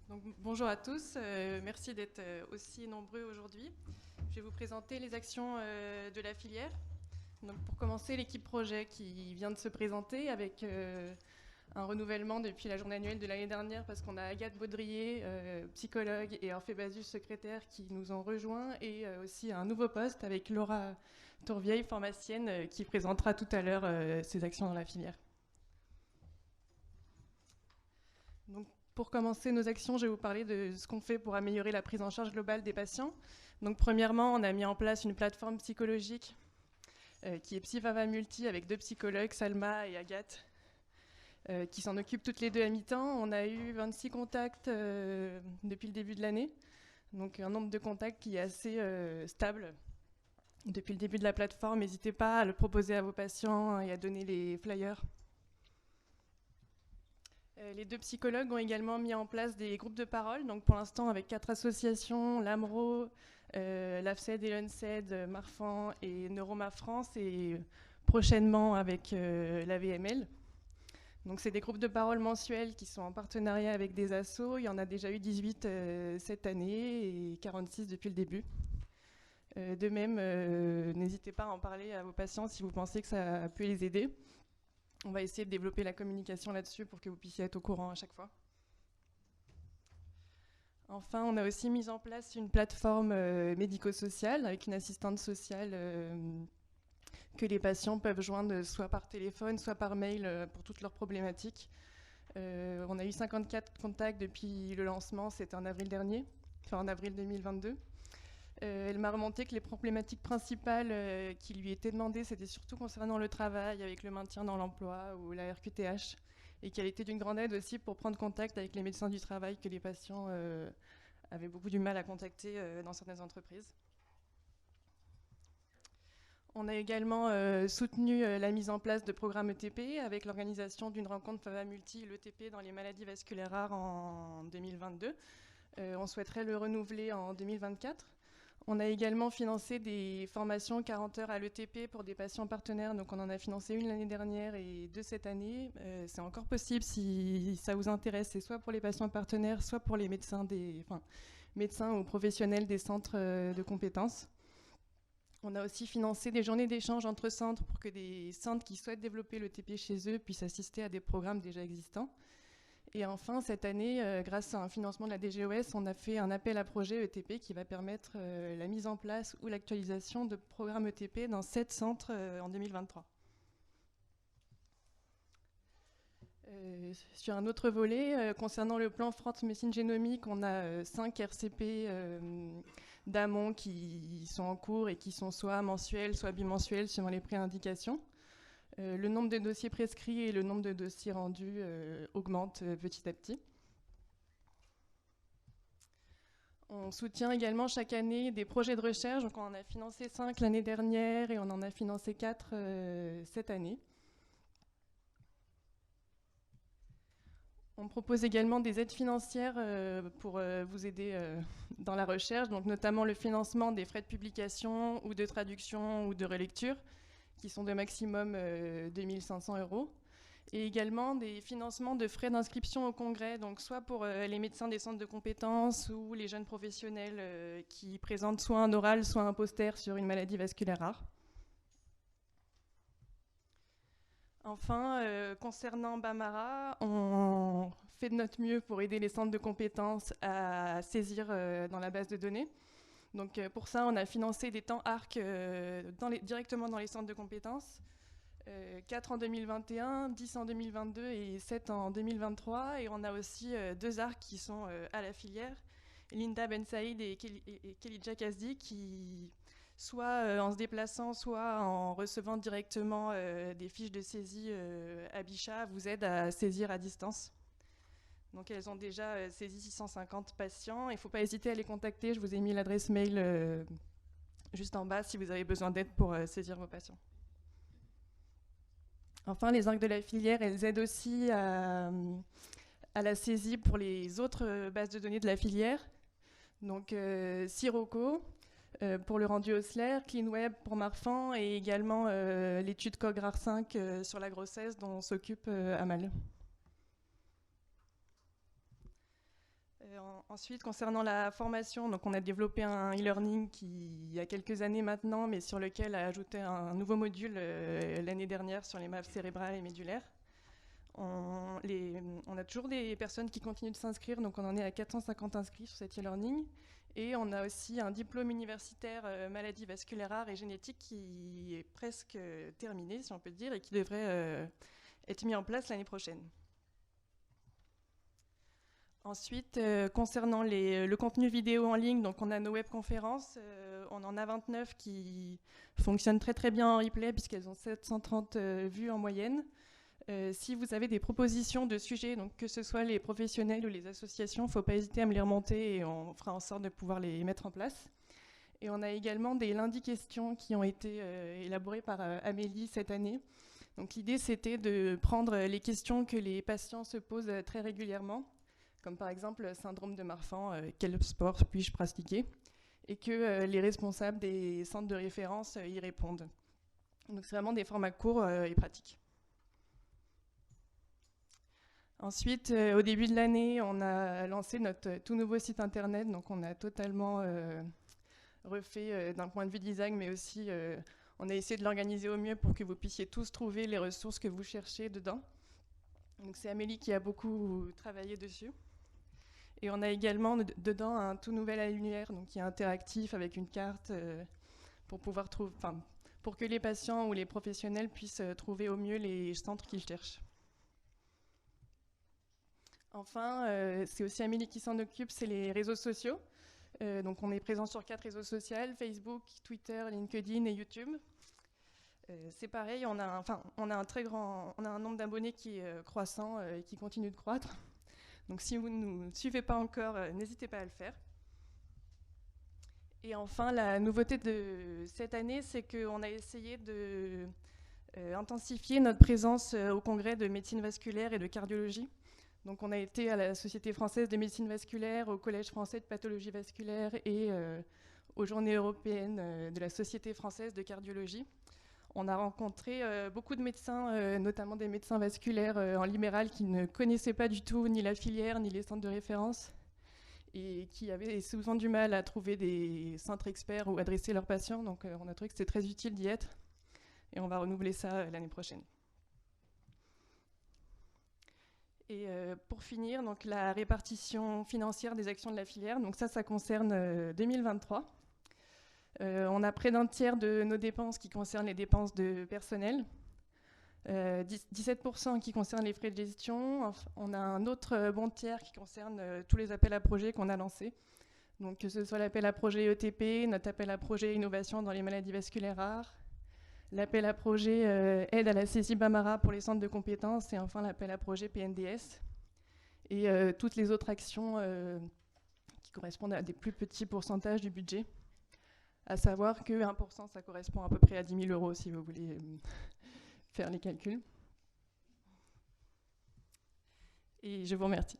Donc, bonjour à tous, merci d'être aussi nombreux aujourd'hui. Je vais vous présenter les actions de la filière. Donc, pour commencer, l'équipe projet qui vient de se présenter avec un renouvellement depuis la journée annuelle de l'année dernière parce qu'on a Agathe Baudrier, psychologue, et Orphée Basus, secrétaire, qui nous ont rejoints, et aussi un nouveau poste avec Laura Tourvieille, pharmacienne, qui présentera tout à l'heure ses actions dans la filière. Donc, pour commencer nos actions, je vais vous parler de ce qu'on fait pour améliorer la prise en charge globale des patients. Donc, premièrement, on a mis en place une plateforme psychologique qui est Psyfava Multi avec 2 psychologues, Salma et Agathe, qui s'en occupent toutes les 2 à mi-temps. On a eu 26 contacts depuis le début de l'année, donc un nombre de contacts qui est assez stable depuis le début de la plateforme. N'hésitez pas à le proposer à vos patients et à donner les flyers. Les 2 psychologues ont également mis en place des groupes de parole, donc pour l'instant avec 4 associations, l'AMRO, l'AFCED et l'UNCED, Marfan et Neuroma France, et prochainement avec la VML. Donc c'est des groupes de parole mensuels qui sont en partenariat avec des assos. Il y en a déjà eu 18 cette année et 46 depuis le début. De même, n'hésitez pas à en parler à vos patients si vous pensez que ça peut les aider. On va essayer de développer la communication là-dessus pour que vous puissiez être au courant à chaque fois. Enfin, on a aussi mis en place une plateforme médico-sociale avec une assistante sociale que les patients peuvent joindre soit par téléphone, soit par mail pour toutes leurs problématiques. On a eu 54 contacts depuis le lancement, c'était en avril dernier, enfin en avril 2022. Elle m'a remonté que les problématiques principales qui lui étaient demandées, c'était surtout concernant le travail, avec le maintien dans l'emploi ou la RQTH, et qu'elle était d'une grande aide aussi pour prendre contact avec les médecins du travail que les patients avaient beaucoup du mal à contacter dans certaines entreprises. On a également soutenu la mise en place de programmes ETP avec l'organisation d'une rencontre Fava Multi, l'ETP dans les maladies vasculaires rares en 2022. On souhaiterait le renouveler en 2024. On a également financé des formations 40 heures à l'ETP pour des patients partenaires. Donc on en a financé une l'année dernière et 2 cette année. C'est encore possible si ça vous intéresse. C'est soit pour les patients partenaires, soit pour les médecins, médecins ou professionnels des centres de compétences. On a aussi financé des journées d'échange entre centres pour que des centres qui souhaitent développer l'ETP chez eux puissent assister à des programmes déjà existants. Et enfin, cette année, grâce à un financement de la DGOS, on a fait un appel à projet ETP qui va permettre la mise en place ou l'actualisation de programmes ETP dans 7 centres en 2023. Sur un autre volet, concernant le plan France Médecine Génomique, on a 5 RCP d'amont qui sont en cours et qui sont soit mensuels, soit bimensuels, suivant les préindications. Le nombre de dossiers prescrits et le nombre de dossiers rendus augmente petit à petit. On soutient également chaque année des projets de recherche. Donc on en a financé 5 l'année dernière et on en a financé 4 cette année. On propose également des aides financières pour vous aider dans la recherche, donc notamment le financement des frais de publication ou de traduction ou de relecture, qui sont de maximum 2 500 €, et également des financements de frais d'inscription au congrès, donc soit pour les médecins des centres de compétences ou les jeunes professionnels qui présentent soit un oral, soit un poster sur une maladie vasculaire rare. Enfin, concernant Bamara, on fait de notre mieux pour aider les centres de compétences à saisir dans la base de données. Donc pour ça, on a financé des temps ARC directement dans les centres de compétences. 4 en 2021, 10 en 2022 et 7 en 2023. Et on a aussi 2 ARC qui sont à la filière, Linda Ben Saïd et Kelidja Kazdi, qui, soit en se déplaçant, soit en recevant directement des fiches de saisie à Bichat, vous aident à saisir à distance. Donc elles ont déjà saisi 650 patients. Il ne faut pas hésiter à les contacter. Je vous ai mis l'adresse mail juste en bas si vous avez besoin d'aide pour saisir vos patients. Enfin, les ARC de la filière, elles aident aussi à la saisie pour les autres bases de données de la filière. Donc Sirocco pour le rendu Osler, CleanWeb pour Marfan et également l'étude COGRAR5 sur la grossesse dont on s'occupe Amal. Ensuite, concernant la formation, donc on a développé un e-learning qui, il y a quelques années maintenant, mais sur lequel a ajouté un nouveau module l'année dernière sur les maps cérébrales et médulaires. On a toujours des personnes qui continuent de s'inscrire, donc on en est à 450 inscrits sur cet e-learning. Et on a aussi un diplôme universitaire maladies vasculaires rares et génétiques qui est presque terminé, si on peut dire, et qui devrait être mis en place l'année prochaine. Ensuite, concernant le contenu vidéo en ligne, donc on a nos webconférences, on en a 29 qui fonctionnent très très bien en replay puisqu'elles ont 730 vues en moyenne. Si vous avez des propositions de sujets, donc que ce soit les professionnels ou les associations, il ne faut pas hésiter à me les remonter et on fera en sorte de pouvoir les mettre en place. Et on a également des lundis questions qui ont été élaborés par Amélie cette année. Donc l'idée c'était de prendre les questions que les patients se posent très régulièrement, comme par exemple le syndrome de Marfan, quel sport puis-je pratiquer, et que les responsables des centres de référence y répondent. Donc c'est vraiment des formats courts et pratiques. Ensuite, au début de l'année, on a lancé notre tout nouveau site internet, donc on a totalement refait d'un point de vue design, mais aussi on a essayé de l'organiser au mieux pour que vous puissiez tous trouver les ressources que vous cherchez dedans. Donc c'est Amélie qui a beaucoup travaillé dessus. Et on a également dedans un tout nouvel annuaire donc qui est interactif avec une carte pour pouvoir trouver, pour que les patients ou les professionnels puissent trouver au mieux les centres qu'ils cherchent. Enfin, c'est aussi Amélie qui s'en occupe, c'est les réseaux sociaux. Donc on est présent sur 4 réseaux sociaux, Facebook, Twitter, LinkedIn et YouTube. C'est pareil, on a un nombre d'abonnés qui est croissant et qui continue de croître. Donc si vous ne nous suivez pas encore, n'hésitez pas à le faire. Et enfin, la nouveauté de cette année, c'est qu'on a essayé de intensifier notre présence au congrès de médecine vasculaire et de cardiologie. Donc on a été à la Société française de médecine vasculaire, au Collège français de pathologie vasculaire et aux Journées européennes de la Société française de cardiologie. On a rencontré beaucoup de médecins, notamment des médecins vasculaires en libéral qui ne connaissaient pas du tout ni la filière ni les centres de référence et qui avaient souvent du mal à trouver des centres experts ou adresser leurs patients. Donc on a trouvé que c'était très utile d'y être et on va renouveler ça l'année prochaine. Et pour finir, donc la répartition financière des actions de la filière, donc ça concerne 2023. On a près d'un tiers de nos dépenses qui concernent les dépenses de personnel, 17% qui concernent les frais de gestion. On a un autre bon tiers qui concerne tous les appels à projets qu'on a lancés. Donc que ce soit l'appel à projet ETP, notre appel à projet innovation dans les maladies vasculaires rares, l'appel à projet aide à la saisie Bamara pour les centres de compétences et enfin l'appel à projet PNDS. Et toutes les autres actions qui correspondent à des plus petits pourcentages du budget. À savoir que 1%, ça correspond à peu près à 10 000 € si vous voulez faire les calculs. Et je vous remercie.